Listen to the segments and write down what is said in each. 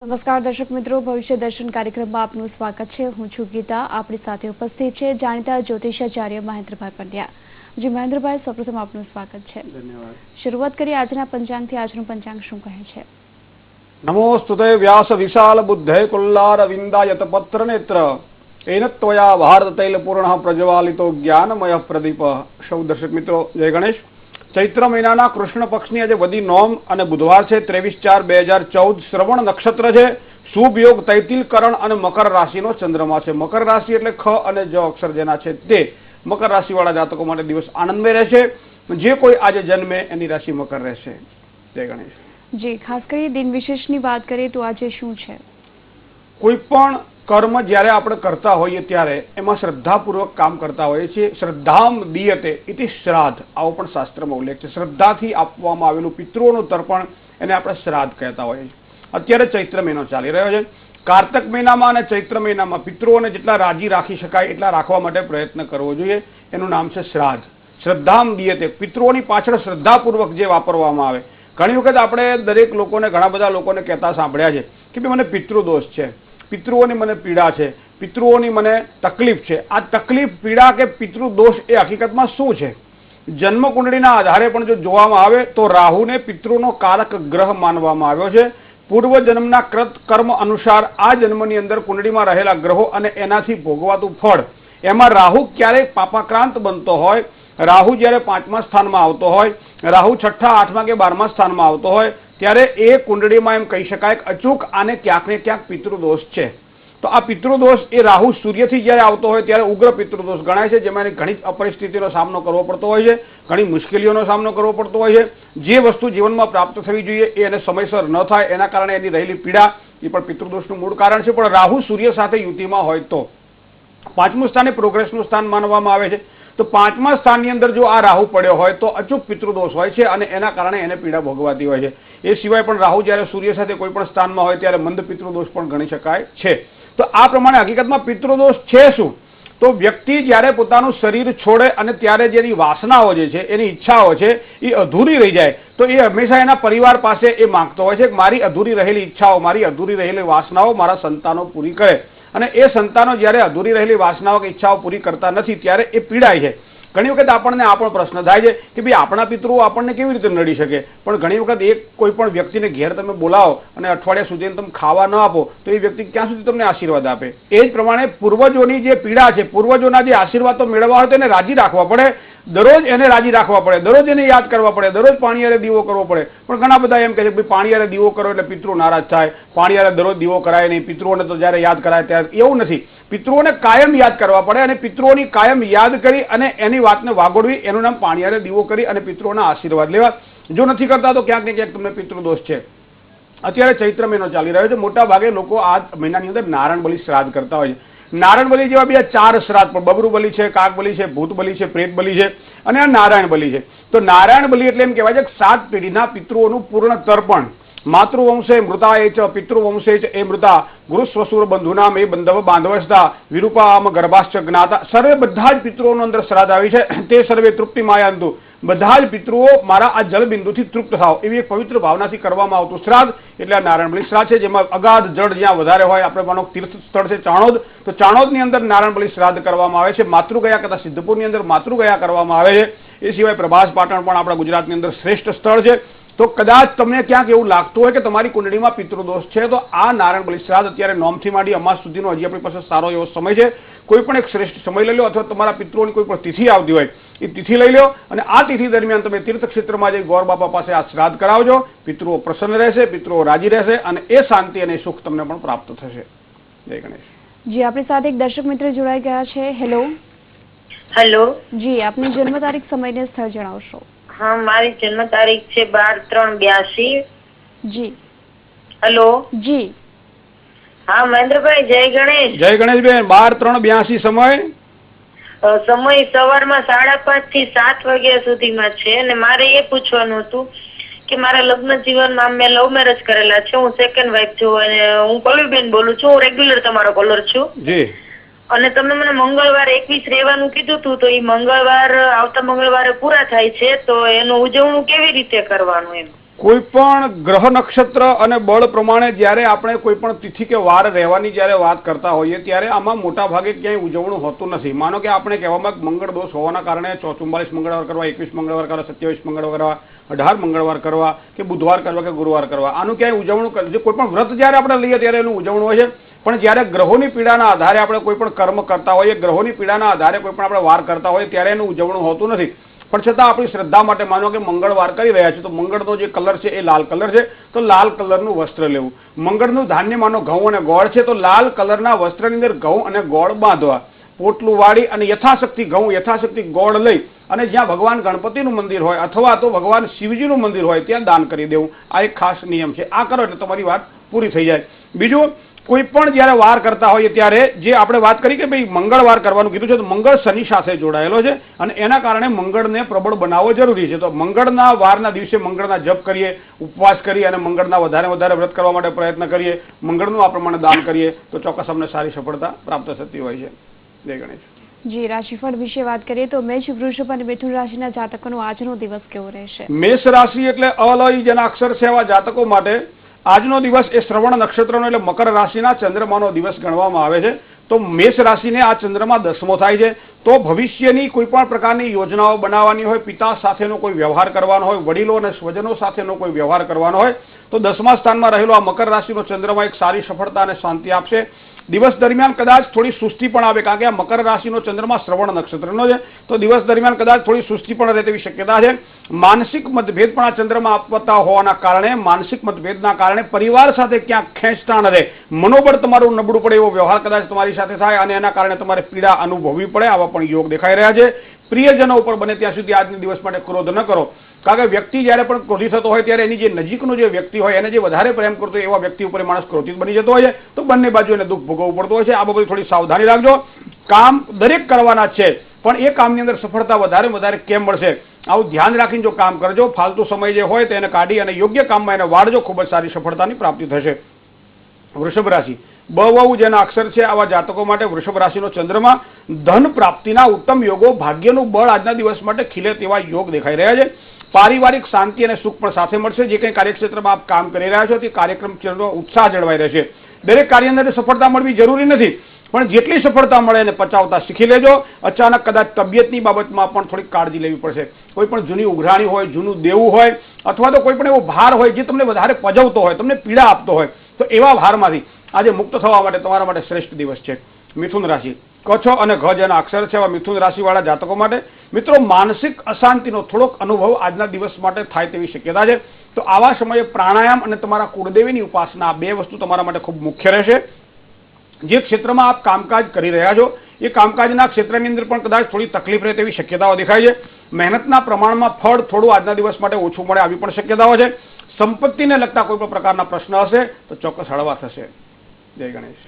નમસ્કાર દર્શક મિત્રો, ભવિષ્ય દર્શન કાર્યક્રમમાં આપનું સ્વાગત છે। હું છું ગીતા। આપણી સાથે ઉપસ્થિત છે જાણીતા જ્યોતિષાચાર્ય મહેન્દ્રભાઈ પંડ્યા। જી મહેન્દ્રભાઈ, સૌપ્રથમ આપનું સ્વાગત છે। ધન્યવાદ। શરૂઆત કરીએ આજના પંચાંગથી। આજનું પંચાંગ શું કહે છે? નમોસ્તુતે વ્યાસ વિશાલ બુદ્ધે કુલ્લાર વિંદાયત પત્ર નેત્ર એન ત્વયા ભારત તૈલ પૂર્ણ પ્રજ્વાલિતો જ્ઞાનમય પ્રદીપ। સૌ દર્શક મિત્રો જય ગણેશ। ચૈત્ર મહિનાના કૃષ્ણ પક્ષની આજે વદી નોમ અને બુધવાર છે 23/4/2014 શ્રવણ નક્ષત્ર છે। શુભ યોગ તૈતિલ કરણ અને મકર રાશિનો ચંદ્રમા છે। મકર રાશિ એટલે ખ અને જ અક્ષર જેના છે તે મકર રાશિ વાળા જાતકો માટે દિવસ આનંદમય રહેશે। જે કોઈ આજે જન્મે એની રાશિ મકર રહેશે। જય ગણેશ। જી, ખાસ કરી દિન વિશેષની વાત કરીએ તો આજે શું છે? કોઈ પણ કર્મ જ્યારે આપણે કરતા હોઈએ ત્યારે એમાં શ્રદ્ધાપૂર્વક કામ કરતા હોઈએ છીએ। શ્રદ્ધામ દીયતે ઇતિ શ્રાદ્ધ, આવો પણ શાસ્ત્રમાં ઉલ્લેખ છે। શ્રદ્ધાથી આપવામાં આવેલું પિતૃઓનું તર્પણ એને આપણે શ્રાદ્ધ કહેતા હોઈએ છીએ। અત્યારે ચૈત્ર મહિનો ચાલી રહ્યો છે। કાર્તક મહિનામાં અને ચૈત્ર મહિનામાં પિતૃઓને જેટલા રાજી રાખી શકાય એટલા રાખવા માટે પ્રયત્ન કરવો જોઈએ। એનું નામ છે શ્રાદ્ધ। શ્રદ્ધામ દીયતે, પિતૃઓની પાછળ શ્રદ્ધાપૂર્વક જે વાપરવામાં આવે। ઘણી વખત આપણે દરેક લોકોને, ઘણા બધા લોકોને કહેતા સાંભળ્યા છે કે ભાઈ મને પિતૃદોષ છે, પિતૃઓની મને પીડા છે, પિતૃઓની મને તકલીફ છે। આ તકલીફ, પીડા કે પિતૃદોષ એ હકીકતમાં શું છે? જન્મ કુંડળીના આધારે પણ જો જોવામાં આવે તો રાહુને પિતૃનો કારક ગ્રહ માનવામાં આવ્યો છે। પૂર્વ જન્મના કૃત કર્મ અનુસાર આ જન્મની અંદર કુંડળીમાં રહેલા ગ્રહો અને એનાથી ભોગવાતું ફળ, એમાં રાહુ ક્યારેક પાપાક્રાંત બનતો હોય, રાહુ જ્યારે 5મા સ્થાનમાં આવતો હોય, રાહુ 6ઠા 8મા કે 12મા સ્થાનમાં આવતો હોય ત્યારે એ કુંડળીમાં એમ કહી શકાય કે અચૂક આને ક્યાંક ને ક્યાંક પિતૃદોષ છે। તો આ પિતૃદોષ એ રાહુ સૂર્યથી જ્યારે આવતો હોય ત્યારે ઉગ્ર પિતૃદોષ ગણાય છે, જેમાં એને ઘણી અપરિસ્થિતિનો સામનો કરવો પડતો હોય છે, ઘણી મુશ્કેલીઓનો સામનો કરવો પડતો હોય છે। જે વસ્તુ જીવનમાં પ્રાપ્ત થવી જોઈએ એ એને સમયસર ન થાય, એના કારણે એની રહેલી પીડા એ પણ પિતૃદોષનું મૂળ કારણ છે। પણ રાહુ સૂર્ય સાથે યુતિમાં હોય તો 5મું સ્થાન એ પ્રોગ્રેસનું સ્થાન માનવામાં આવે છે। તો 5મા સ્થાનની અંદર જો આ રાહુ પડ્યો હોય તો અચૂક પિતૃદોષ હોય છે અને એના કારણે એને પીડા ભોગવાતી હોય છે। એ સિવાય પણ રાહુ જ્યારે સૂર્ય સાથે કોઈ પણ સ્થાનમાં હોય ત્યારે મંદ પિતૃદોષ પણ ગણી શકાય છે। તો આ પ્રમાણે હકીકતમાં પિતૃદોષ છે શું? તો વ્યક્તિ જ્યારે પોતાનું શરીર છોડે અને ત્યારે જેની વાસનાઓ જે છે, એની ઈચ્છાઓ છે એ અધૂરી રહી જાય તો એ હંમેશા એના પરિવાર પાસે એ માંગતો હોય છે કે મારી અધૂરી રહેલી ઈચ્છાઓ, મારી અધૂરી રહેલી વાસનાઓ મારા સંતાનો પૂરી કરે। અને એ સંતાનો જ્યારે અધૂરી રહેલી વાસનાઓ કે ઈચ્છાઓ પૂરી કરતા નથી ત્યારે એ પીડાય છે। ઘણી વખત આપણને આ પણ પ્રશ્ન થાય છે કે ભાઈ આપણા પિતૃઓ આપણને કેવી રીતે નડી શકે? પણ ઘણી વખત એક કોઈ પણ વ્યક્તિને ઘેર તમે બોલાવો અને અઠવાડિયા સુધી તમે ખાવા ન આપો તો એ વ્યક્તિ ક્યાં સુધી તમને આશીર્વાદ આપે? એ જ પ્રમાણે પૂર્વજોની જે પીડા છે, પૂર્વજોના જે આશીર્વાદ મેળવવા હોય તો એને રાજી રાખવા પડે। દરરોજ એને રાજી રાખવા પડે, દરરોજ એને યાદ કરવા પડે, દરરોજ પાણીયારે દીવો કરવો પડે। પણ ઘણા બધા એમ કહે છે કે પાણીયારે દીવો કરો એટલે પિતૃ નારાજ થાય, પાણીયારે દરરોજ દીવો કરાય નહીં, પિતૃઓને તો જ્યારે યાદ કરાય ત્યારે એવું નથી। પિતૃઓને કાયમ યાદ કરવા પડે અને પિતૃઓની કાયમ યાદ કરી અને એની વાતને વાગોડવી, એનું નામ પાણીયારે દીવો કરી અને પિતૃઓના આશીર્વાદ લેવા। જો નથી કરતા તો ક્યાંક ને ક્યાંક તમને પિતૃદોષ છે। અત્યારે ચૈત્ર મહિનો ચાલી રહ્યો છે। મોટા ભાગે લોકો આ મહિનાની અંદર નારાયણ બલિ શ્રાદ્ધ કરતા હોય છે। નારાયણ બલિ જેવા બીજા 4 શ્રાદ્ધ પણ, બબરુ બલિ છે, કાક બલિ છે, ભૂત બલિ છે, પ્રેત બલિ છે અને આ નારાયણ બલિ છે। તો નારાયણ બલિ એટલે એમ કહેવાય છે કે 7 પેઢીના પિતૃઓનું પૂર્ણ તર્પણ। માતૃવંશે મૃતા એ ચ પિતૃવંશે ચ એ મૃતા ગુરુ સ્વસુર બંધુનામ એ બંધવ બાંધવસ્તા વિરૂપામ ગર્ભાશ્ચ જ્ઞાતા। સર્વે બધા જ પિતૃઓનું અંદર શ્રાદ્ધ આવી છે। તે સર્વે તૃપ્તિ માયાંતુ, બધા જ પિતૃઓ મારા આ જલબિંદુથી તૃપ્ત થાવ એવી એક પવિત્ર ભાવનાથી કરવામાં આવતું શ્રાદ્ધ એટલે આ નારાયણ બલિ શ્રાદ્ધ છે। જેમાં અગાધ જળ જ્યાં વધારે હોય, આપણે માનો તીર્થ સ્થળ છે ચાણોદ, તો ચાણોદની અંદર નારાયણ બલિ શ્રાદ્ધ કરવામાં આવે છે। માતૃગયા કથા સિદ્ધપુરની અંદર માતૃગયા કરવામાં આવે છે। એ સિવાય પ્રભાસ પાટણ પણ આપણા ગુજરાતની અંદર શ્રેષ્ઠ સ્થળ છે। તો કદાચ તમને ક્યાંક એવું લાગતું હોય કે તમારી કુંડળીમાં પિતૃદોષ છે તો આ નારાયણ બલિ શ્રાદ્ધ અત્યારે નોમથી માંડી અમાસ સુધીનો હજી આપણી પાસે સારો એવો સમય છે। કોઈ પણ એક શ્રેષ્ઠ સમય લઈ લો, અથવા તમારા પિતૃઓની કોઈ પણ તિથિ આવતી હોય એ તિથિ લઈ લો અને આ તિથિ દરમિયાન તમે તીર્થ ક્ષેત્રમાં જઈ ગોર બાપા પાસે આ શ્રાદ્ધ કરાવજો। પિતૃઓ પ્રસન્ન રહેશે, પિતૃઓ રાજી રહેશે અને એ શાંતિ અને સુખ તમને પણ પ્રાપ્ત થશે। જય ગણેશ। જી, આપણી સાથે એક દર્શક મિત્ર જોડાઈ ગયા છે। હેલો। હેલો જી, આપની જન્મ તારીખ, સમય ને સ્થળ જણાવશો? હા, મારી જન્મ તારીખ છે 12/3/82। જી। હેલો જી। હા મહેન્દ્રભાઈ, જય ગણેશ। જય ગણેશ બેન। 12/3/82 સમય? સમય સવારમાં 5:30 થી 7 વાગ્યા સુધીમાં છે અને મારે એ પૂછવાનું હતું કે મારા લગ્ન જીવનમાં મેં લવ મેરેજ કરેલા છે। હું સેકન્ડ વાઇફ છું અને હું પલ્લવીબેન બોલું છું। હું રેગ્યુલર તમારો કોલર છું જી। અને તમે મને મંગળવાર 21 રહેવાનું કીધું હતું, તો એ મંગળવાર આવતા મંગળવારે પૂરા થાય છે, તો એનું ઉજવણું કેવી રીતે કરવાનું એમ? કોઈ પણ ગ્રહ નક્ષત્ર અને બળ પ્રમાણે જ્યારે આપણે કોઈ પણ તિથિ કે વાર રહેવાની જ્યારે વાત કરતા હોઈએ ત્યારે આમાં મોટા ભાગે ક્યાંય ઉજવણું હોતું નથી. માનો કે આપણે કહેવામાં મંગળ દોષ હોવાના કારણે 44 મંગળવાર કરવા, 21 મંગળવાર કરવા, 27 મંગળવાર કરવા, 18 મંગળવાર કરવા કે બુધવાર કરવા કે ગુરુવાર કરવા, આનું ક્યાંય ઉજવણું કોઈ પણ વ્રત જ્યારે આપણે લઈએ ત્યારે એનું ઉજવણું હોય છે. પણ જ્યારે ગ્રહોની પીડાના આધારે આપણે કોઈ પણ કર્મ કરતા હોઈએ, ગ્રહોની પીડાના આધારે કોઈ પણ આપણે વાર કરતા હોઈએ ત્યારે એનું ઉજવણું હોતું નથી. પણ છતાં આપણી શ્રદ્ધા માટે માનો કે મંગળવાર કરી રહ્યા છે તો મંગળનો જે કલર છે એ લાલ કલર છે તો લાલ કલરનું વસ્ત્ર લેવું. મંગળનું ધાન્ય માનો ઘઉં અને ગોળ છે તો લાલ કલરના વસ્ત્રની અંદર ઘઉં અને ગોળ બાંધવા, પોટલું વાળી અને યથાશક્તિ ઘઉં યથાશક્તિ ગોળ લઈ અને જ્યાં ભગવાન ગણપતિનું મંદિર હોય અથવા તો ભગવાન શિવજીનું મંદિર હોય ત્યાં દાન કરી દેવું. આ એક ખાસ નિયમ છે. આ કરો એટલે તમારી વાત પૂરી થઈ જાય. બીજું, કોઈ પણ જ્યારે વાર કરતા હોઈએ ત્યારે જે આપણે વાત કરી કે ભાઈ મંગળવાર કરવાનું કીધું છે તો મંગળ શનિ સાથે જોડાયેલો છે અને એના કારણે મંગળને પ્રબળ બનાવવો જરૂરી છે. તો મંગળના વારના દિવસે મંગળના જપ કરીએ, ઉપવાસ કરીએ અને મંગળના વધારે વ્રત કરવા માટે પ્રયત્ન કરીએ, મંગળનું આ પ્રમાણે દાન કરીએ તો ચોક્કસ અમને સારી સફળતા પ્રાપ્ત થતી હોય છે. જય ગણેશ. જી, રાશિફળ વિશે વાત કરીએ તો મેષ, વૃષભ અને મિથુન રાશિના જાતકોનો આજનો દિવસ કેવો રહેશે? મેષ રાશિ એટલે અલય જેના અક્ષર છે એવા જાતકો માટે આજનો દિવસ એ શ્રવણ નક્ષત્રનો એટલે મકર રાશિના ચંદ્રમાનો દિવસ ગણવામાં આવે છે. તો મેષ રાશિને આ ચંદ્રમા 10મો થાય છે. તો ભવિષ્યની કોઈ પણ પ્રકારની યોજનાઓ બનાવવાની હોય, પિતા સાથેનો કોઈ વ્યવહાર કરવાનો હોય, વડીલો અને સ્વજનો સાથેનો કોઈ વ્યવહાર કરવાનો હોય તો 10મા સ્થાનમાં રહેલો આ મકર રાશિનો ચંદ્રમા એક સારી સફળતા અને શાંતિ આપશે. દિવસ દરમિયાન કદાચ થોડી સુસ્તી પણ આવે કારણ કે આ મકર રાશિનો ચંદ્રમા શ્રવણ નક્ષત્રનો છે તો દિવસ દરમિયાન કદાચ થોડી સુસ્તી પણ રહે તેવી શક્યતા છે. માનસિક મતભેદ પણ આ ચંદ્રમાં આપતા હોવાના કારણે માનસિક મતભેદના કારણે પરિવાર સાથે ક્યાંક ખેંચતાણ રહે, મનોબળ તમારું નબળું પડે એવો વ્યવહાર કદાચ તમારી સાથે થાય અને એના કારણે તમારે પીડા અનુભવવી પડે. આવા પણ યોગ દેખાઈ રહ્યા છે. પ્રિયજનો ઉપર બને ત્યાં સુધી આજના દિવસ માટે ક્રોધ ન કરો કારણ કે વ્યક્તિ જ્યારે પણ ક્રોધી થતો હોય ત્યારે એની જે નજીકનો જે વ્યક્તિ હોય એને જે વધારે પ્રેમ કરતો હોય એવા વ્યક્તિ ઉપર માણસ ક્રોધિત બની જતો હોય છે તો બંને બાજુ એને દુઃખ ભોગવવું પડતું હોય છે. આ બાબતે થોડી સાવધાની રાખજો. કામ દરેક કરવાના છે પણ એ કામની અંદર સફળતા વધારે કેમ મળશે આવું ધ્યાન રાખીને જો કામ કરજો. ફાલતુ સમય જે હોય તેને કાઢી અને યોગ્ય કામમાં એને વાળજો, ખૂબ જ સારી સફળતાની પ્રાપ્તિ થશે. વૃષભ રાશિ બહુ જેના અક્ષર છે આવા જાતકો માટે વૃષભ રાશિનો ચંદ્રમા ધન પ્રાપ્તિના ઉત્તમ યોગો, ભાગ્યનું બળ આજના દિવસ માટે ખીલે તેવા યોગ દેખાઈ રહ્યા છે. પારિવારિક શાંતિ અને સુખ પણ સાથે મળશે. જે કંઈ કાર્યક્ષેત્રમાં આપ કામ કરી રહ્યા છો તે કાર્યક્રમનો ઉત્સાહ જળવાઈ રહેશે. દરેક કાર્યની અંદર સફળતા મળવી જરૂરી નથી પણ જેટલી સફળતા મળે એને પચાવતા શીખી લેજો. અચાનક કદાચ તબિયતની બાબતમાં પણ થોડીક કાળજી લેવી પડશે. કોઈ પણ જૂની ઉઘરાણી હોય, જૂનું દેવું હોય અથવા તો કોઈ પણ એવો ભાર હોય જે તમને વધારે પજવતો હોય, તમને પીડા આપતો હોય તો એવા ભારમાંથી આજે મુક્ત થવા માટે તમારા માટે શ્રેષ્ઠ દિવસ છે. મિથુન રાશિ કચ્છ અને ઘ જેના અક્ષર છે એવા મિથુન રાશિવાળા જાતકો માટે મિત્રો માનસિક અશાંતિનો થોડોક અનુભવ આજના દિવસ માટે થાય તેવી શક્યતા છે. તો આવા સમયે પ્રાણાયામ અને તમારા કુળદેવીની ઉપાસના બે વસ્તુ તમારા માટે ખૂબ મુખ્ય રહેશે. જે ક્ષેત્રમાં આપ કામકાજ કરી રહ્યા છો એ કામકાજના ક્ષેત્રની અંદર પણ કદાચ થોડી તકલીફ રહે તેવી શક્યતાઓ દેખાય છે. મહેનતના પ્રમાણમાં ફળ થોડું આજના દિવસ માટે ઓછું મળે આવી પણ શક્યતાઓ છે. સંપત્તિને લગતા કોઈ પણ પ્રકારના પ્રશ્ન હશે તો ચોક્કસ હળવા થશે. જય ગણેશ.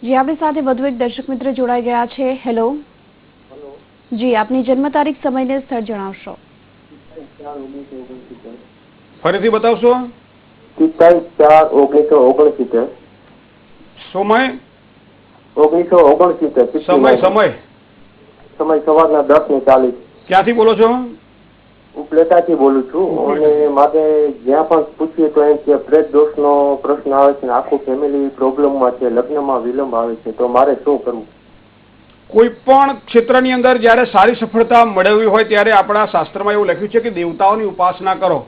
જી, આપણી સાથે વધુ એક દર્શક મિત્ર જોડાઈ ગયા છે. હેલો. જી, આપની જન્મ તારીખ, સમય ને સ્થળ જણાવશો. ફરીથી બતાવશો. 4/1969. સમય 1969. સમય સવારના 10:40. ક્યાંથી બોલો છો? ઉપલેટાથી બોલું છું અને મારે જ્યાં પણ પૂછીએ તો એમ કે પ્રેત દોષનો પ્રશ્ન આવે છે, આખું ફેમિલી પ્રોબ્લેમમાં છે, લગ્નમાં વિલંબ આવે છે, તો મારે શું કરવું? કોઈ પણ ક્ષેત્રની અંદર જ્યારે સારી સફળતા મેળવવી હોય ત્યારે આપણા શાસ્ત્રમાં એવું લખ્યું છે કે દેવતાઓની ઉપાસના કરો.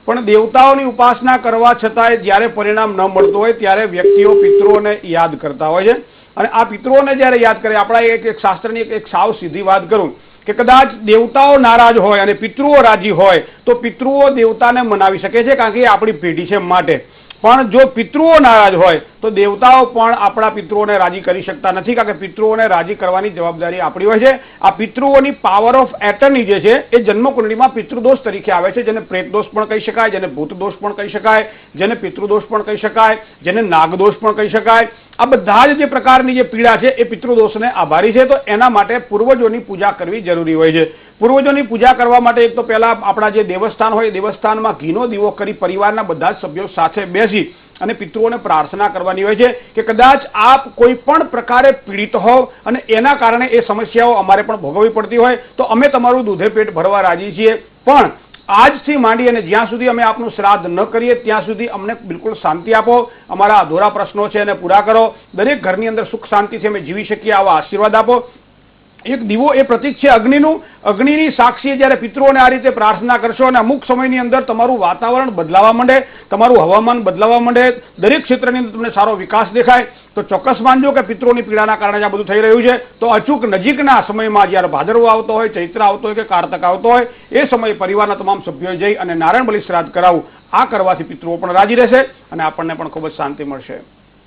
પણ દેવતાઓની ઉપાસના કરવા છતાંય જ્યારે પરિણામ ન મળતું હોય ત્યારે વ્યક્તિઓ પિતૃઓને યાદ કરતા હોય છે અને આ પિતૃઓને જ્યારે યાદ કરે આપણા એક શાસ્ત્રની એક સાવ સીધી વાત કરું કે કદાચ દેવતાઓ નારાજ હોય અને પિતૃઓ રાજી હોય તો પિતૃઓ દેવતાને મનાવી શકે છે કારણ કે એ આપણી પેઢી છે માટે. પણ જો પિતૃઓ નારાજ હોય તો દેવતાઓ પણ આપણા પિતૃઓને રાજી કરી શકતા નથી કારણ કે પિતૃઓને રાજી કરવાની જવાબદારી આપણી હોય છે. આ પિતૃઓની પાવર ઓફ એટર્ની જે છે એ જન્મકુંડળીમાં પિતૃદોષ તરીકે આવે છે, જેને પ્રેતદોષ પણ કહી શકાય, જેને ભૂતદોષ પણ કહી શકાય, જેને પિતૃદોષ પણ કહી શકાય, જેને નાગદોષ પણ કહી શકાય. આ બધા જ જે પ્રકારની જે પીડા છે એ પિતૃદોષને આભારી છે. તો એના માટે પૂર્વજોની પૂજા કરવી જરૂરી હોય છે. પૂર્વજોની પૂજા કરવા માટે એક તો પહેલા આપણા જે દેવસ્થાન હોય દેવસ્થાનમાં ઘીનો દીવો કરી પરિવારના બધા જ સભ્યો સાથે બેસી અને પિતૃઓને પ્રાર્થના કરવાની હોય છે કે કદાચ આપ કોઈ પણ પ્રકારે પીડિત હોવ અને એના કારણે એ સમસ્યાઓ અમારે પણ ભોગવવી પડતી હોય તો અમે તમારું દૂધે પેટ ભરવા રાજી છીએ, પણ આજથી માંડી અને જ્યાં સુધી અમે આપનું શ્રાદ્ધ ન કરીએ ત્યાં સુધી અમને બિલકુલ શાંતિ આપો, અમારા અધૂરા પ્રશ્નો છે એને પૂરા કરો, દરેક ઘરની અંદર સુખ શાંતિથી અમે જીવી શકીએ આવા આશીર્વાદ આપો. એક દીવો એ પ્રતીક છે અગ્નિનું. અગ્નિની સાક્ષીએ જ્યારે પિતૃઓને આ રીતે પ્રાર્થના કરશો અને અમુક સમયની અંદર તમારું વાતાવરણ બદલાવા માંડે, તમારું હવામાન બદલાવા માંડે, દરેક ક્ષેત્રની અંદર તમને સારો વિકાસ દેખાય, તો ચોક્કસ માનજો કે પિતૃઓની પીડાના કારણે આ બધું થઈ રહ્યું છે. તો અચૂક નજીકના સમયમાં જ્યારે ભાદરવો આવતો હોય, ચૈત્ર આવતો હોય કે કારતક આવતો હોય, એ સમયે પરિવારના તમામ સભ્યોએ જઈ અને નારાયણ બલિ શ્રાદ્ધ કરાવવું. આ કરવાથી પિતૃઓ પણ રાજી રહેશે અને આપણને પણ ખૂબ જ શાંતિ મળશે.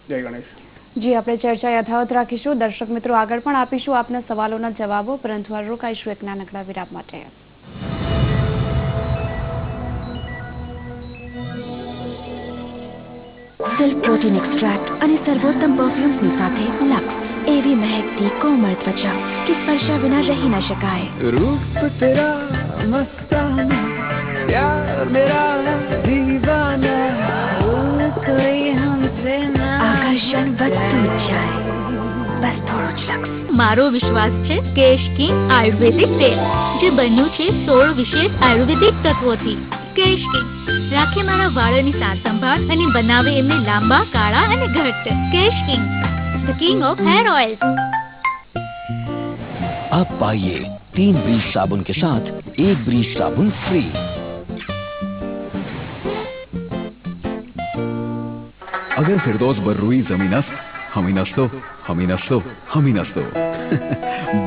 જય ગણેશ. જી, આપણે ચર્ચા યથાવત રાખીશું. દર્શક મિત્રો, આગળ પણ આપીશું આપના સવાલોના જવાબો, પરંતુ હાલ રોકાઈશું એક નાનકડા વિરામ માટે. સિલ્ક પ્રોટીન એક્સ્ટ્રેક્ટ અને સર્વોત્તમ પરફ્યુમ્સની સાથે લક્સ, એવી મહેકતી કોમળ ત્વચા કે સ્પર્શા વિના રહી ન શકાય. रूप तेरा मस्ताना प्यार मेरा दीवाना कोई हमसे ना આકર્ષણ વધતું જ જાય, બસ થોડું જ લક્સ. મારો વિશ્વાસ છે કેશ કિંગ આયુર્વેદિક તેલ, જે બન્યું છે 16 વિશેષ આયુર્વેદિક તત્વોથી. કેશ કિંગ રાખે મારા વાળની સાર સંભાળ અને બનાવે એમને લાંબા, કાળા અને ઘટ્ટ. Kesh King, the king of hair oil. अब पाइए 3 ब्रीज साबुन के साथ 1 ब्रीज साबुन फ्री. अगर फिरदौस बर्रुई जमीनस हमीनस तो हमीनस तो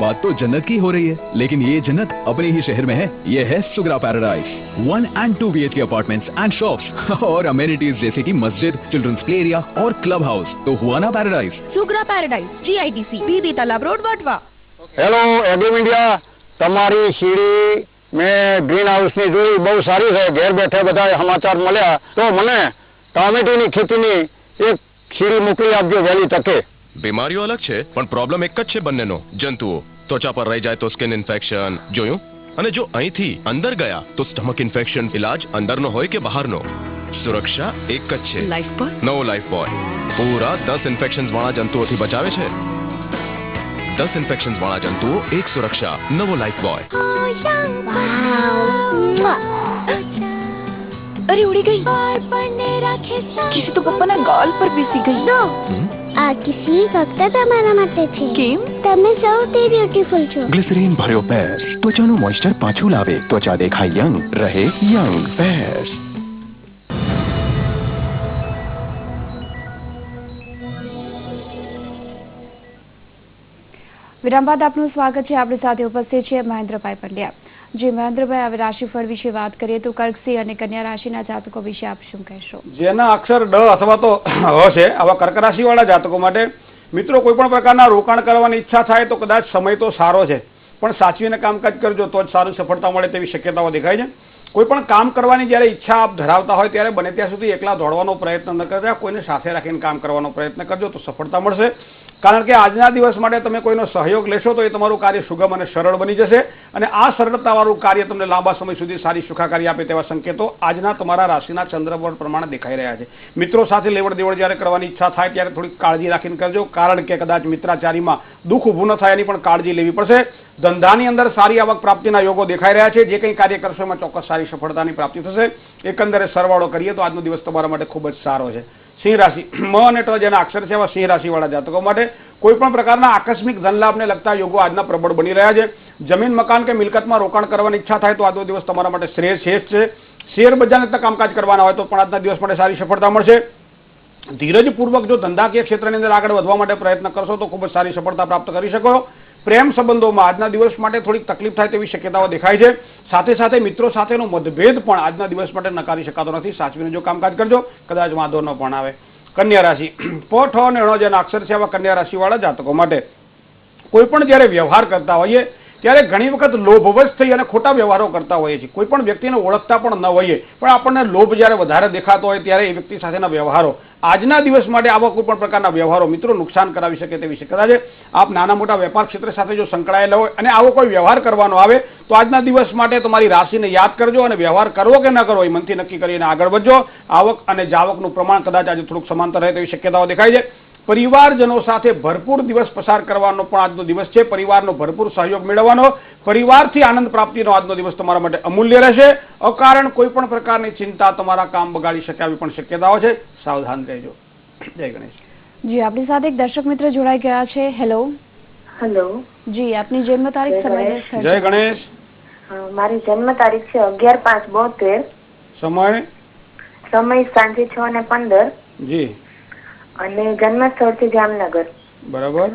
बात तो जन्नत की हो रही है, लेकिन ये जन्नत अपने ही शहर में है. ये है Sugra paradise. 1 and 2 BHK apartments and shops और अमेनिटीज जैसे कि मस्जिद, चिल्ड्रंस प्ले एरिया और क्लब हाउस. तो हुआ ना paradise. Sugra paradise, GITC, Bibi Talab road, Vatva. Hello agri media, તમારી સીડી મેં ગ્રીન હાઉસની જોઈ, બહુ સારી છે. ઘેર બેઠે બધા સમાચાર મળ્યા, તો મને ટામેટીની ખેતીની એક સીડી મોકલી આપજો વહેલી તકે. બીમારીઓ અલગ છે પણ પ્રોબ્લેમ એક જ છે બંનેનો, જંતુઓ. ત્વચા પર રહી જાય તો સ્કિન ઇન્ફેક્શન, જોયું? અને જો અહીંથી અંદર ગયા તો સ્ટમક ઇન્ફેક્શન. ઇલાજ અંદરનો હોય કે બહારનો, સુરક્ષા એક જ છે. લાઈફ બોય, નવો લાઈફ બોય પૂરા 10 ઇન્ફેક્શન્સ વાળા જંતુઓથી બચાવે છે. 10 ઇન્ફેક્શન્સ વાળા જંતુઓ, એક સુરક્ષા, નવો લાઈફ બોય. અરે ઉડી ગઈ. કિસી તો પપ્પાના ગાલ પર બેસી ગઈ. આ કિસી ફક્ત તમારા માટે છે. કેમ? તમે સૌથી બ્યુટીફુલ છો. ग्लिसरीन भर्यो पेर्स त्वचाનું મોઇસ્ચર પાછું લાવે, ત્વચા દેખાય યંગ, રહે યંગ. પેર્સ. વિરામ બાદ આપનું સ્વાગત છે. આપણી સાથે ઉપસ્થિત છે મહેન્દ્રભાઈ પંડ્યા. જી મહેન્દ્રભાઈ, હવે રાશિફળ વિશે વાત કરીએ તો કર્ક, સિંહ અને કન્યા રાશિના જાતકો વિશે આપ શું કહેશો? જેના અક્ષર ડ અથવા તો હ છે, આવા કર્ક રાશિવાળા જાતકો માટે મિત્રો કોઈ પણ પ્રકારના રોકાણ કરવાની ઈચ્છા થાય તો કદાચ સમય તો સારો છે, પણ સાચવીને કામકાજ કરજો તો જ સારું સફળતા મળે તેવી શક્યતાઓ દેખાય છે. કોઈ પણ કામ કરવાની જ્યારે ઈચ્છા આપ ધરાવતા હોય ત્યારે બને ત્યાં સુધી એકલા દોડવાનો પ્રયત્ન ન કરતા, કોઈને સાથે રાખીને કામ કરવાનો પ્રયત્ન કરજો તો સફળતા મળશે. કારણ કે આજના દિવસ માટે તમે કોઈનો સહયોગ લેશો તો એ તમારું કાર્ય સુગમ અને સરળ બની જશે અને આ સરળતાવાળું કાર્ય તમને લાંબા સમય સુધી સારી સુખાકારી આપે તેવા સંકેતો આજના તમારા રાશિના ચંદ્રબળ પ્રમાણે દેખાઈ રહ્યા છે. મિત્રો સાથે લેવડ દેવડ જ્યારે કરવાની ઈચ્છા થાય ત્યારે થોડી કાળજી રાખીને કરજો, કારણ કે કદાચ મિત્રાચારીમાં દુઃખ ઊભું ન થાય એની પણ કાળજી લેવી પડશે. ધંધાની અંદર સારી આવક પ્રાપ્તિના યોગો દેખાઈ રહ્યા છે. જે કંઈ કાર્ય કરશો એમાં ચોક્કસ સારી સફળતાની પ્રાપ્તિ થશે. એકંદરે સરવાળો કરીએ તો આજનો દિવસ તમારા માટે ખૂબ જ સારો છે. સિંહ રાશિ, મ અને ટ જેના અક્ષર છે એવા સિંહ રાશિવાળા જાતકો માટે કોઈ પણ પ્રકારના આકસ્મિક ધનલાભને લગતા યોગો આજના પ્રબળ બની રહ્યા છે. જમીન, મકાન કે મિલકતમાં રોકાણ કરવાની ઈચ્છા થાય તો આજનો દિવસ તમારા માટે શ્રેષ્ઠ છે. શેર બજારના કામકાજ કરવાના હોય તો પણ આજના દિવસ માટે સારી સફળતા મળશે. ધીરજપૂર્વક જો ધંધાકીય ક્ષેત્રની અંદર આગળ વધવા માટે પ્રયત્ન કરશો તો ખૂબ જ સારી સફળતા પ્રાપ્ત કરી શકો. પ્રેમ સંબંધોમાં આજના દિવસ માટે થોડીક તકલીફ થાય તેવી શક્યતાઓ દેખાય છે. સાથે સાથે મિત્રો સાથેનો મતભેદ પણ આજના દિવસ માટે નકારી શકાતો નથી. સાચવીને જો કામકાજ કરજો કદાચ વાંધો ન પણ આવે. કન્યા રાશિ, પ, ઠ અને ણ જેના અક્ષર છે આવા કન્યા રાશિવાળા જાતકો માટે કોઈ પણ જ્યારે વ્યવહાર કરતા હોઈએ ત્યારે ઘણી વખત લોભવશ થઈ અને ખોટા વ્યવહારો કરતા હોઈએ છીએ. કોઈ પણ વ્યક્તિને ઓળખતા પણ ન હોઈએ પણ આપણને લોભ જ્યારે વધારે દેખાતો હોય ત્યારે એ વ્યક્તિ સાથેના વ્યવહારો આજના દિવસ માટે આવા કોઈ પણ પ્રકારના વ્યવહારો મિત્રો નુકસાન કરાવી શકે તેવી શક્યતા છે. આપ નાના મોટા વેપાર ક્ષેત્ર સાથે જો સંકળાયેલા હોય અને આવો કોઈ વ્યવહાર કરવાનો આવે તો આજના દિવસ માટે તમારી રાશિને યાદ કરજો અને વ્યવહાર કરવો કે ન કરવો એ મનથી નક્કી કરીને આગળ વધજો. આવક અને જાવકનું પ્રમાણ કદાચ આજે થોડુંક સમાંતર રહે તેવી શક્યતાઓ દેખાય છે. પરિવારજનો સાથે ભરપૂર દિવસ પસાર કરવાનો પણ આજનો દિવસ છે. પરિવારનો ભરપૂર સહયોગ મેળવવાનો, પરિવારથી આનંદ પ્રાપ્તિનો આજનો દિવસ તમારા માટે અમૂલ્ય રહેશે. અકારણ કોઈ પણ પ્રકારની ચિંતા તમારા કામ બગાડી શકે આવી પણ શક્યતાઓ છે. સાવધાન રહેજો. જય ગણેશ. જી, આપણી સાથે એક દર્શક મિત્ર જોડાઈ ગયા છે. હેલો. હેલો. જી, આપની જન્મ તારીખ, સમય. જય ગણેશ. મારી જન્મ તારીખ છે 11/5/72. સમય સાંજે 6:15. જી. અને જન્મ સ્થળ છે જામનગર. બરાબર.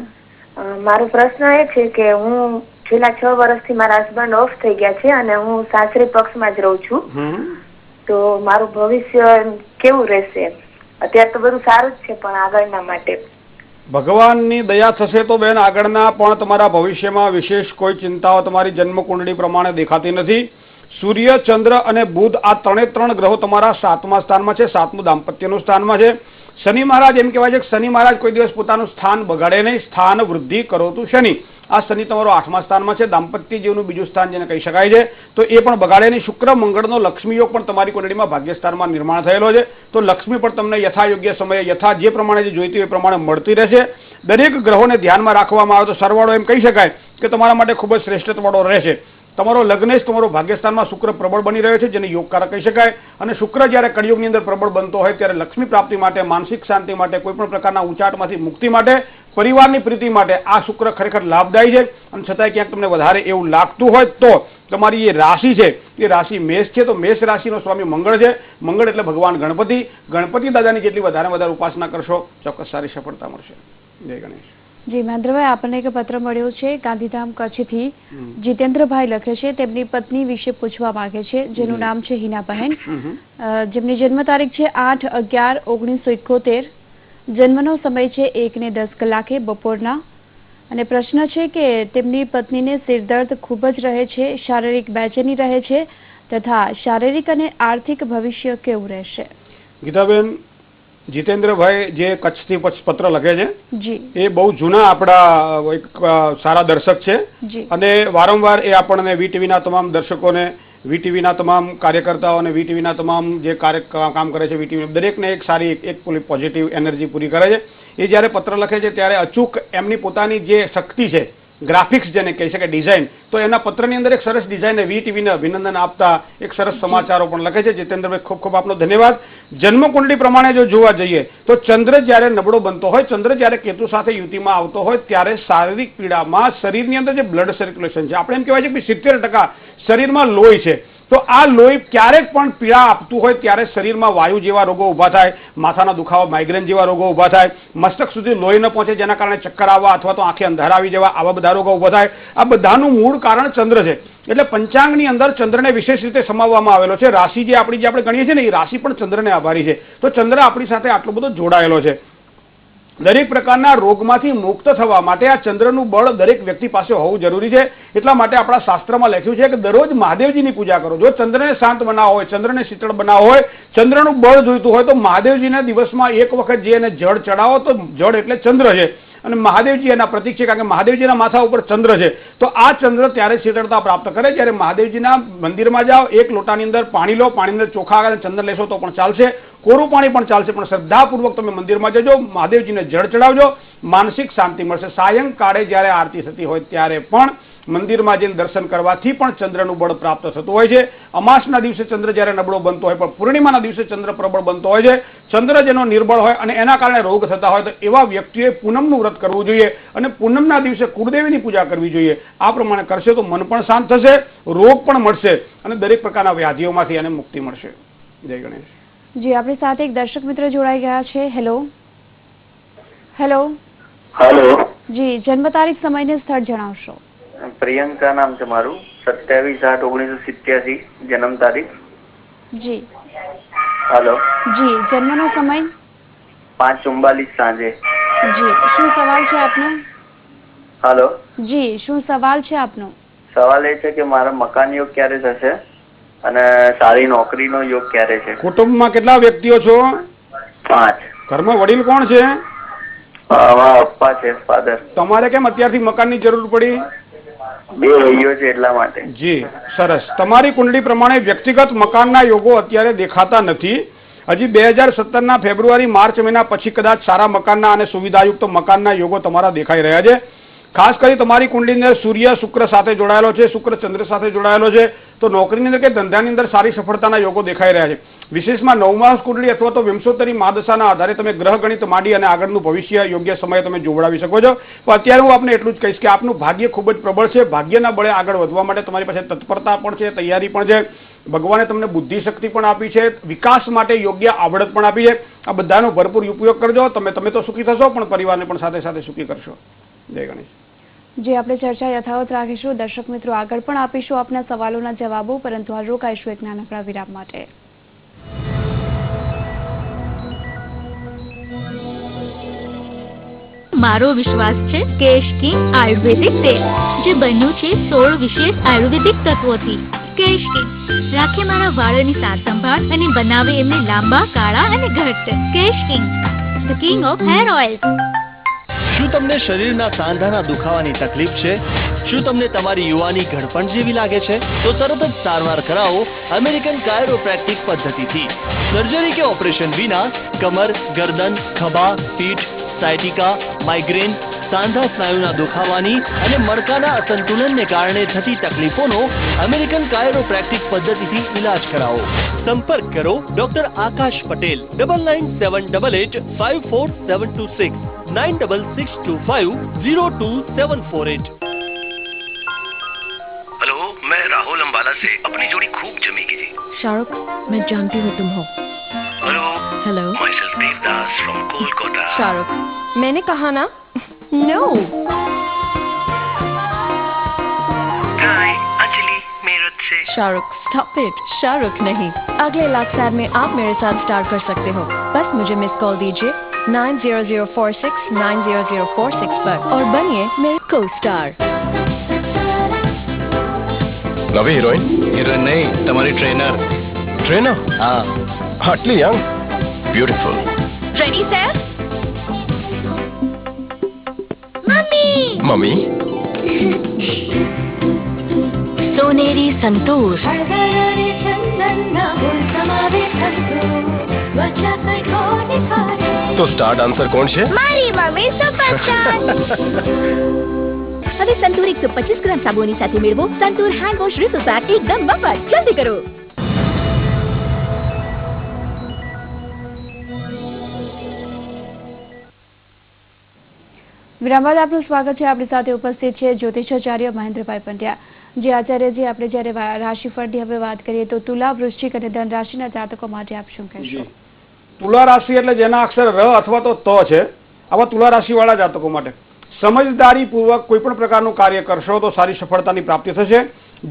મારો પ્રશ્ન એ છે કે હું છેલ્લા 6 વર્ષથી મારા હસબન્ડ ઓફ થઈ ગયા છે અને હું સાસરી પક્ષમાં જ રહું છું. તો મારું ભવિષ્ય કેવું રહેશે? અત્યારે તો બધું સારું જ છે, પણ આગળના માટે ભગવાનની દયા થશે તો બેન આગળના પણ તમારા ભવિષ્યમાં વિશેષ કોઈ ચિંતાઓ તમારી જન્મ કુંડળી પ્રમાણે દેખાતી નથી. સૂર્ય, ચંદ્ર અને બુધ આ ત્રણે ગ્રહો તમારા 7મા સ્થાનમાં છે. 7મું દાંપત્યનું સ્થાનમાં છે. શનિ મહારાજ, એમ કહેવાય છે કે શનિ મહારાજ કોઈ દિવસ પોતાનું સ્થાન બગાડે નહીં. સ્થાન વૃદ્ધિ કરો તું શનિ. આ શનિ તમારો 8મા સ્થાનમાં છે. દાંપત્ય જીવનું બીજું સ્થાન જેને કહી શકાય છે, તો એ પણ બગાડે નહીં. શુક્ર મંગળનો લક્ષ્મી યોગ પણ તમારી કુંડળીમાં ભાગ્યસ્થાનમાં નિર્માણ થયેલો છે. તો લક્ષ્મી પણ તમને યથાયોગ્ય સમયે યથા જે પ્રમાણે જે જોઈતી એ પ્રમાણે મળતી રહેશે. દરેક ગ્રહોને ધ્યાનમાં રાખવામાં આવે તો સરવાળો એમ કહી શકાય કે તમારા માટે ખૂબ જ શ્રેષ્ઠત્વવાળો રહેશે. તમારો લગ્નેશ તમારો ભાગ્યસ્થાનમાં શુક્ર પ્રબળ બની રહ્યો છે, જેને યોગકારક કહી શકાય. અને શુક્ર જ્યારે કળિયુગની અંદર પ્રબળ બનતો હોય ત્યારે લક્ષ્મી પ્રાપ્તિ માટે, માનસિક શાંતિ માટે, કોઈ પણ પ્રકારના ઉચાટમાંથી મુક્તિ માટે, પરિવારની પ્રીતિ માટે આ શુક્ર ખરેખર લાભદાયી છે. અને છતાંય ક્યાંક તમને વધારે એવું લાગતું હોય તો તમારી એ રાશિ છે એ રાશિ મેષ છે. તો મેષ રાશિનો સ્વામી મંગળ છે. મંગળ એટલે ભગવાન ગણપતિ. ગણપતિ દાદાની જેટલી વધારે ઉપાસના કરશો ચોક્કસ સારી સફળતા મળશે. જય ગણેશ. જી, મહેન્દ્રભાઈ, આપણને એક પત્ર મળ્યો છે ગાંધીધામ કચ્છથી. જીતેન્દ્રભાઈ લખે છે, તેમની પત્ની વિશે પૂછવા માંગે છે, જેનું નામ છે હિનાબહેન, જેમની જન્મ તારીખ છે 8/11/1971. જન્મનો સમય છે 1:10 બપોરના. અને પ્રશ્ન છે કે તેમની પત્નીને સિરદર્દ ખૂબ જ રહે છે, શારીરિક બેચેની રહે છે તથા શારીરિક અને આર્થિક ભવિષ્ય કેવું રહેશે? ગીતાબેન, જીતેન્દ્રભાઈ જે કચ્છથી પત્ર લખે છે જી, એ બહુ જૂના આપણા એક સારા દર્શક છે. અને વારંવાર એ આપણને વીટીવીના તમામ દર્શકોને, વીટીવીના તમામ કાર્યકર્તાઓને, વીટીવીના તમામ જે કામ કરે છે, વીટીવી દરેકને એક સારી એક પોઝિટિવ એનર્જી પૂરી કરે છે. એ જ્યારે પત્ર લખે છે ત્યારે અચૂક એમની પોતાની જે શક્તિ છે, ગ્રાફિક્સ જેને કહી શકે, ડિઝાઇન, તો એના પત્રની અંદર એક સરસ ડિઝાઇન વીટીવીને અભિનંદન આપતા એક સરસ સમાચારો પણ લખે છે. જીતેન્દ્રભાઈ, ખૂબ ખૂબ આપનો ધન્યવાદ. જન્મકુંડળી પ્રમાણે જો જોવા જઈએ તો ચંદ્ર જ્યારે નબળો બનતો હોય, ચંદ્ર જ્યારે કેતુ સાથે યુતિમાં આવતો હોય ત્યારે શારીરિક પીડામાં શરીરની અંદર જે બ્લડ સર્ક્યુલેશન છે, આપણે એમ કહેવાય છે કે 70% શરીરમાં લોહી છે. તો આ લોહી ક્યારેક પણ પીડા આપતું હોય ત્યારે શરીરમાં વાયુ જેવા રોગો ઊભા થાય, માથાના દુખાવા, માઇગ્રેન જેવા રોગો ઊભા થાય, મસ્તક સુધી લોહી ન પહોંચે જેના કારણે ચક્કર આવવા અથવા તો આંખે અંધારા આવી જવા, આવા બધા રોગો ઊભા થાય. આ બધાનું મૂળ કારણ ચંદ્ર છે. એટલે પંચાંગની અંદર ચંદ્રને વિશેષ રીતે સમાવવામાં આવેલો છે. રાશિ જે આપણે ગણીએ છીએ ને, એ રાશિ પણ ચંદ્રને આભારી છે. તો ચંદ્ર આપણી સાથે આટલો બધો જોડાયેલો છે. દરેક પ્રકારના રોગમાંથી મુક્ત થવા માટે આ ચંદ્રનું બળ દરેક વ્યક્તિ પાસે હોવું જરૂરી છે. એટલા માટે આપણા શાસ્ત્રમાં લખ્યું છે કે દરરોજ મહાદેવજીની પૂજા કરો. જો ચંદ્રને શાંત બનાવવો હોય, ચંદ્રને શીતળ બનાવવો હોય, ચંદ્રનું બળ જોઈતું હોય તો મહાદેવજીના દિવસમાં એક વખત જે એને જળ ચડાવો, તો જળ એટલે ચંદ્ર છે અને મહાદેવજી એના પ્રતીક છે, કારણ કે મહાદેવજીના માથા ઉપર ચંદ્ર છે. તો આ ચંદ્ર ત્યારે શીતળતા પ્રાપ્ત કરે જ્યારે મહાદેવજીના મંદિરમાં જાઓ, એક લોટાની અંદર પાણી લો, પાણીની અંદર ચોખા અને ચંદ્ર લેશો તો પણ ચાલશે, કોરું પાણી પણ ચાલશે, પણ શ્રદ્ધાપૂર્વક તમે મંદિરમાં જજો, મહાદેવજીને જળ ચડાવજો, માનસિક શાંતિ મળશે. સાયંકાળે જ્યારે આરતી થતી હોય ત્યારે પણ મંદિરમાં જઈને દર્શન કરવાથી પણ ચંદ્રનું બળ પ્રાપ્ત થતું હોય છે. અમાસના દિવસે ચંદ્ર જ્યારે નબળો બનતો હોય, પણ પૂર્ણિમાના દિવસે ચંદ્ર પ્રબળ બનતો હોય છે. ચંદ્ર જેનો નિર્બળ હોય અને એના કારણે રોગ થતા હોય તો એવા વ્યક્તિઓએ પૂનમનું વ્રત કરવું જોઈએ અને પૂનમના દિવસે કુળદેવીની પૂજા કરવી જોઈએ. આ પ્રમાણે કરશે તો મન પણ શાંત થશે, રોગ પણ મળશે અને દરેક પ્રકારના વ્યાધિઓમાંથી એને મુક્તિ મળશે. જય ગણેશ. જી, આપણી સાથે એક દર્શક મિત્ર જોડાઈ ગયા છે. હેલો. હેલો. હેલો. જી, જન્મ તારીખ, સમય ને સ્થળ જણાવશો? પ્રિયંકા નામ છે મારું. 27/8/1987 જન્મ તારીખ. જી. હેલો. જી, જન્મનો સમય? 5:44 સાંજે. જી, શું સવાલ છે આપનો? હેલો. જી, શું સવાલ છે આપનો? સવાલ એ છે કે મારા મકાન યોગ ક્યારે થશે અને સારી નોકરીનો યોગ ક્યારે છે? કુટુંબમાં કેટલા વ્યક્તિઓ છો? 5. ઘરમાં વડીલ કોણ છે? પપ્પા છે, ફાધર. તમારે કેમ અત્યારથી મકાનની જરૂર પડી? 2 ભાઈઓ છે એટલા માટે. જી, સરસ. તમારી કુંડળી પ્રમાણે વ્યક્તિગત મકાનના યોગો અત્યારે દેખાતા નથી હજી 2017ના ફેબ્રુઆરી માર્ચ મહિના પછી કદાચ સારા મકાનના અને સુવિધાયુક્ત મકાનના યોગો તમારા દેખાઈ રહ્યા છે. ખાસ કરી તમારી કુંડલીની અંદર સૂર્ય શુક્ર સાથે જોડાયેલો છે, શુક્ર ચંદ્ર સાથે જોડાયેલો છે, તો નોકરીની અંદર કે ધંધાની અંદર સારી સફળતાના યોગો દેખાઈ રહ્યા છે. વિશેષમાં 9મા કુંડલી અથવા તો વિંશોત્તરી મહાદશાના આધારે તમે ગ્રહ ગણિત માંડી અને આગળનું ભવિષ્ય યોગ્ય સમયે તમે જોવડાવી શકો છો. પણ અત્યારે હું આપને એટલું જ કહીશ કે આપનું ભાગ્ય ખૂબ જ પ્રબળ છે. ભાગ્યના બળે આગળ વધવા માટે તમારી પાસે તત્પરતા પણ છે, તૈયારી પણ છે. ભગવાને તમને બુદ્ધિ શક્તિ પણ આપી છે, વિકાસ માટે યોગ્ય આવડત પણ આપી છે. આ બધાનો ભરપૂર ઉપયોગ કરજો. તમે તો સુખી થશો, પણ પરિવારને પણ સાથે સાથે સુખી કરશો. જય ગણેશ. જે આપણે ચર્ચા યથાવત રાખીશું. દર્શક મિત્રો, આગળ પણ આપીશું આપના સવાલોના જવાબો, પરંતુ હાલ રોકાઈશું એક નાનકડા વિરામ માટે. મારો વિશ્વાસ છે કેશ કિંગ આયુર્વેદિક તેલ, જે બન્યું છે 16 વિશેષ આયુર્વેદિક તત્વોથી. કેશ કિંગ રાખે મારા વાળની સાર સંભાળ અને બનાવે એમને લાંબા, કાળા અને ઘટ્ટ. Kesh King, the king of hair oil. શું તમને શરીરના સાંધાના દુખાવાની તકલીફ છે? શું તમને તમારી યુવાની ઘડપણ જેવી લાગે છે? તો તરત જ સારવાર કરાવો અમેરિકન કાયરોપ્રેક્ટિક પદ્ધતિથી. સર્જરી કે ઓપરેશન વિના કમર, ગરદન, ખભા, પીઠ, સાયટિકા, માઇગ્રેન, સાંધા સ્નાયુના દુખાવાની અને મણકાના અસંતુલનને કારણે થતી તકલીફોનો અમેરિકન કાયરોપ્રેક્ટિક પદ્ધતિથી ઇલાજ કરાવો. સંપર્ક કરો ડોક્ટર આકાશ પટેલ 9978854726 9662502748. हेलो, मैं राहुल अंबाला से अपनी जोड़ी खूब जमेगी जी. शाहरुख, मैं जानती हूँ तुम हो. Hello. Hello. Myself Devdas from Kolkata. Shahrukh, मैंने कहा ना नो. हाय, अंजलि मेरठ से. Shahrukh, stop it. शाहरुख नहीं, अगले लाख साल में आप मेरे साथ स्टार कर सकते हो. बस मुझे मिस कॉल दीजिए 9004690046 पर और बनिए मेरे को स्टार. नवी हीरोइन? हीरोइन नहीं, तुम्हारी ट्रेनर. ट्रेनर? हाँ. Utterly young, beautiful. Ready sir? Mummy. Mummy? सोनेरी संतूर. तो स्टार डांसर कौन છે? મારી મમ્મી સુપરસ્ટાર. હવે સંતૂર 125 ગ્રામ સાબુની સાથે મેળવો santoor hand wash refill pack એકદમ મફત. જલ્દી કરો. વિરામ બાદ આપનું સ્વાગત છે. આપણી સાથે ઉપસ્થિત છે જ્યોતિષાચાર્ય મહેન્દ્રભાઈ પંડ્યા. જે આચાર્યજી, આપણે જ્યારે રાશિફળની હવે વાત કરીએ તો તુલા, વૃશ્ચિક અને ધન રાશિના જાતકો માટે આપ શું કહેશો? તુલા રાશિ એટલે જેના અક્ષર ર અથવા તો ત છે, આવા તુલા રાશિ વાળા જાતકો માટે સમજદારી પૂર્વક કોઈ પણ પ્રકારનું કાર્ય કરશો તો સારી સફળતાની પ્રાપ્તિ થશે.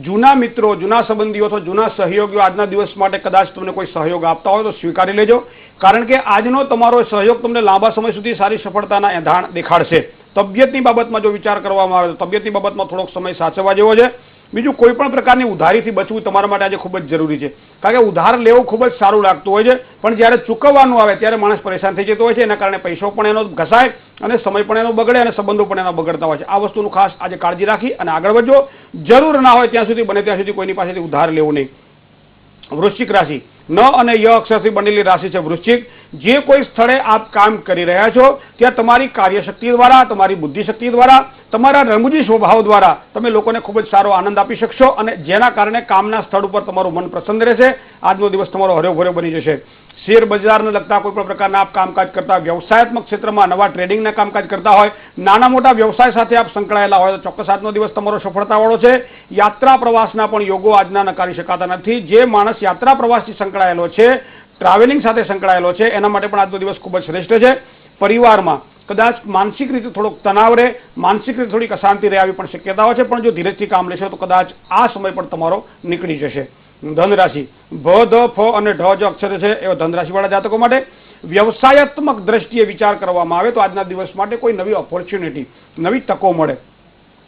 જૂના મિત્રો, જૂના સંબંધીઓ અથવા જૂના સહયોગીઓ આજના દિવસ માટે કદાચ તમને કોઈ સહયોગ આપતા હોય તો સ્વીકારી લેજો, કારણ કે આજનો તમારો સહયોગ તમને લાંબા સમય સુધી સારી સફળતાના એંધાણ દેખાડશે. તબિયતની બાબતમાં જો વિચાર કરવામાં આવે તો તબિયતની બાબતમાં થોડોક સમય સાચવવા જેવો છે. બીજું, કોઈ પણ પ્રકારની ઉધારીથી બચવું તમારા માટે આજે ખૂબ જ જરૂરી છે, કારણ કે ઉધાર લેવું ખૂબ જ સારું લાગતું હોય છે, પણ જ્યારે ચૂકવવાનું આવે ત્યારે માણસ પરેશાન થઈ જતો હોય છે. એના કારણે પૈસો પણ એનો ઘસાય અને સમય પણ એનો બગડે અને સંબંધો પણ એના બગડતા હોય છે. આ વસ્તુનું ખાસ આજે કાળજી રાખી અને આગળ વધજો. જરૂર ના હોય ત્યાં સુધી, બને ત્યાં સુધી કોઈની પાસેથી ઉધાર લેવું નહીં. વૃશ્ચિક રાશિ, ન અને ય અક્ષરથી બનેલી રાશિ છે વૃશ્ચિક. જે કોઈ સ્થળે આપ કામ કરી રહ્યા છો ત્યાં તમારી કાર્યશક્તિ દ્વારા, તમારી બુદ્ધિશક્તિ દ્વારા, તમારા રમૂજી સ્વભાવ દ્વારા તમે લોકોને ખૂબ જ સારો આનંદ આપી શકશો અને જેના કારણે કામના સ્થળ ઉપર તમારું મન પ્રસન્ન રહેશે. આજનો દિવસ તમારો હર્યોભર્યો બની જશે. શેર બજારને લગતા કોઈ પણ પ્રકારના આપ કામકાજ કરતા, વ્યવસાયાત્મક ક્ષેત્રમાં નવા ટ્રેડિંગના કામકાજ કરતા હોય, નાના મોટા વ્યવસાય સાથે આપ સંકળાયેલા હોય તો ચોક્કસ આજનો દિવસ તમારો સફળતાવાળો છે. યાત્રા પ્રવાસના પણ યોગો આજના નકારી શકાતા નથી. જે માણસ યાત્રા પ્રવાસથી સંકળાયેલો છે, ટ્રાવેલિંગ સાથે સંકળાયેલો છે, એના માટે પણ આજનો દિવસ ખૂબ જ શ્રેષ્ઠ છે. પરિવારમાં કદાચ માનસિક રીતે થોડોક તણાવ રહે, માનસિક રીતે થોડીક અશાંતિ રહે આવી પણ શક્યતાઓ છે, પણ જો ધીરજથી કામ લેશો તો કદાચ આ સમય પણ તમારો નીકળી જશે. ધન રાશિ, ભ, ધ, ફ અને ઢ જે અક્ષર છે એવા ધન રાશિવાળા જાતકો માટે વ્યવસાયાત્મક દ્રષ્ટિએ વિચાર કરવામાં આવે તો આજના દિવસ માટે કોઈ નવી ઓપોર્ચ્યુનિટી, નવી તકો મળે.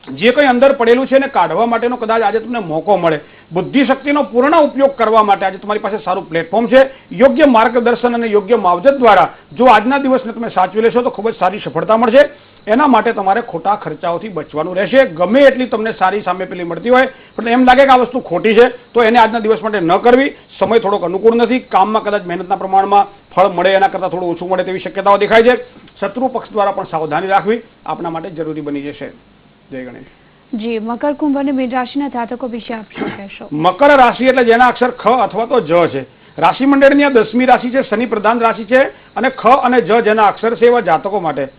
જે કંઈ અંદર પડેલું છે એને કાઢવા માટેનો કદાચ આજે તમને મોકો મળે, બુદ્ધિશક્તિનો પૂર્ણ ઉપયોગ કરવા માટે આજે તમારી પાસે સારું પ્લેટફોર્મ છે. યોગ્ય માર્ગદર્શન અને યોગ્ય માવજત દ્વારા જો આજના દિવસને તમે સાચવી લેશો તો ખૂબ જ સારી સફળતા મળશે. એના માટે તમારે ખોટા ખર્ચાઓથી બચવાનું રહેશે. ગમે એટલી તમને સારી સામે પેલી મળતી હોય પણ એમ લાગે કે આ વસ્તુ ખોટી છે તો એને આજના દિવસ માટે ન કરવી. સમય થોડોક અનુકૂળ નથી, કામમાં કદાચ મહેનતના પ્રમાણમાં ફળ મળે એના કરતાં થોડું ઓછું મળે તેવી શક્યતાઓ દેખાય છે. શત્રુ પક્ષ દ્વારા પણ સાવધાની રાખવી આપણા માટે જરૂરી બની જશે. જય ગણેશ. જી, મકર, કુંભ અને મીન રાશિના જાતકો વિશે આપ શું કહેશો? મકર રાશિ એટલે જેના અક્ષર ખ અથવા તો જ છે. રાશિ મંડળની આ 10મી રાશિ છે, શનિ પ્રધાન રાશિ છે અને ખ અને જ જેના અક્ષર છે એવા જાતકો માટે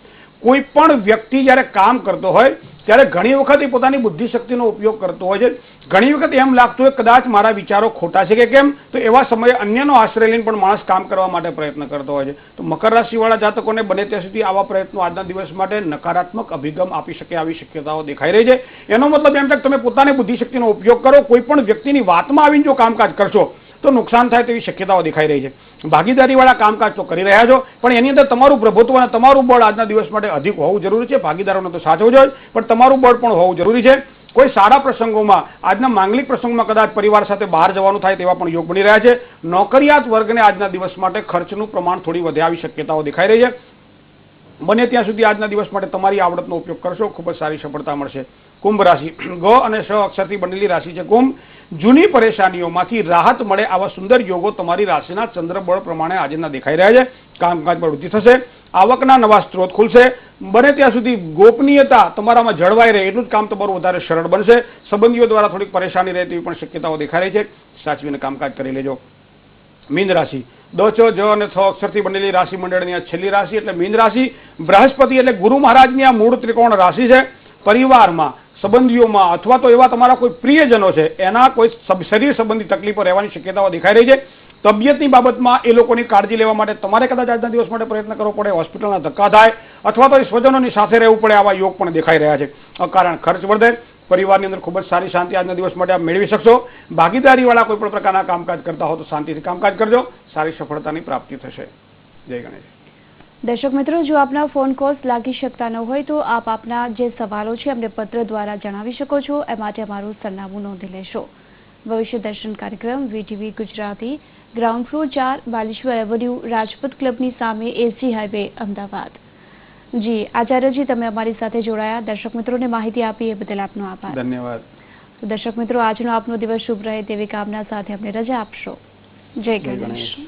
કોઈ પણ વ્યક્તિ જ્યારે કામ કરતો હોય ત્યારે ઘણી વખત એ પોતાની બુદ્ધિશક્તિનો ઉપયોગ કરતો હોય છે. ઘણી વખત એમ લાગતું હોય કદાચ મારા વિચારો ખોટા છે કે કેમ, તો એવા સમયે અન્યનો આશ્રય લઈને પણ માણસ કામ કરવા માટે પ્રયત્ન કરતો હોય છે. તો મકર રાશિવાળા જાતકોને બને ત્યાં સુધી આવા પ્રયત્નો આજના દિવસ માટે નકારાત્મક અભિગમ આપી શકે આવી શક્યતાઓ દેખાઈ રહી છે. એનો મતલબ એમ છે કે તમે પોતાની બુદ્ધિશક્તિનો ઉપયોગ કરો, કોઈ પણ વ્યક્તિની વાતમાં આવીને જો કામકાજ કરશો તો નુકસાન થાય તેવી શક્યતાઓ દેખાઈ રહી છે. ભાગીદારીવાળા કામકાજ તો કરી રહ્યા છો પણ એની અંદર તમારું પ્રભુત્વ અને તમારું બળ આજના દિવસ માટે અધિક હોવું જરૂરી છે. ભાગીદારોને તો સાચવવું જોઈએ પણ તમારું બળ પણ હોવું જરૂરી છે. કોઈ સારા પ્રસંગોમાં, આજના માંગલિક પ્રસંગોમાં કદાચ પરિવાર સાથે બહાર જવાનું થાય તેવા પણ યોગ બની રહ્યા છે. નોકરિયાત વર્ગને આજના દિવસ માટે ખર્ચનું પ્રમાણ થોડી વધે આવી શક્યતાઓ દેખાઈ રહી છે. બને ત્યાં સુધી આજના દિવસ માટે તમારી આવડતનો ઉપયોગ કરશો, ખૂબ જ સારી સફળતા મળશે. કુંભ રાશિ, ગ અને શ અક્ષરથી બનેલી રાશિ છે કુંભ. જૂની પરેશાનીઓમાંથી રાહત મળે આવા સુંદર યોગો તમારી રાશિના ચંદ્રબળ પ્રમાણે આજના દેખાઈ રહ્યા છે. કામકાજમાં વૃદ્ધિ થશે, આવકના નવા સ્ત્રોત ખુલશે. બને ત્યાં સુધી ગોપનીયતા તમારામાં જળવાઈ રહે એટલું જ કામ તમારું વધારે સરળ બનશે. સંબંધીઓ દ્વારા થોડીક પરેશાની રહે તેવી પણ શક્યતાઓ દેખાઈ રહી છે. સાચવીને કામકાજ કરી લેજો. મીન રાશિ, દ, ચ, જ અને થ અક્ષરથી બનેલી રાશિ મંડળની આ છેલ્લી રાશિ એટલે મીન રાશિ. બૃહસ્પતિ એટલે ગુરુ મહારાજની આ મૂળ ત્રિકોણ રાશિ છે. પરિવારમાં, સંબંધીઓમાં અથવા તો એવા તમારા કોઈ પ્રિયજનો છે એના કોઈ શરીર સંબંધી તકલીફો રહેવાની શક્યતાઓ દેખાઈ રહી છે. તબિયતની બાબતમાં એ લોકોની કાળજી લેવા માટે તમારે કદાચ આજના દિવસ માટે પ્રયત્ન કરવો પડે, હોસ્પિટલના ધક્કા થાય અથવા તો એ સ્વજનોની સાથે રહેવું પડે આવા યોગ પણ દેખાઈ રહ્યા છે. અકારણ ખર્ચ વધે. પરિવારની અંદર ખૂબ જ સારી શાંતિ આજના દિવસ માટે આપ મેળવી શકશો. ભાગીદારીવાળા કોઈ પણ પ્રકારના કામકાજ કરતા હો તો શાંતિથી કામકાજ કરજો, સારી સફળતાની પ્રાપ્તિ થશે. જય ગણેશ. દર્શક મિત્રો, જો આપના ફોન કોલ્સ લાગી શકતા ન હોય તો આપ આપના જે સવાલો છે અમને પત્ર દ્વારા જણાવી શકો છો. એ માટે અમારું સરનામું નોંધી લેશો. ભવિષ્ય દર્શન કાર્યક્રમ VTV Gujarati, ground floor 4, Baleshwar avenue, Rajpath ક્લબની સામે, SG હાઈવે, અમદાવાદ. જી આચાર્યજી, તમે અમારી સાથે જોડાયા, દર્શક મિત્રોને માહિતી આપી એ બદલ આપનો આભાર. ધન્યવાદ. તો દર્શક મિત્રો, આજનો આપનો દિવસ શુભ રહે તેવી કામના સાથે અમને રજા આપશો. જય ગણેશ.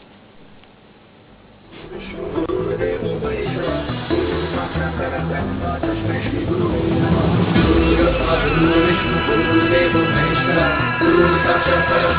गुरु साक्षात्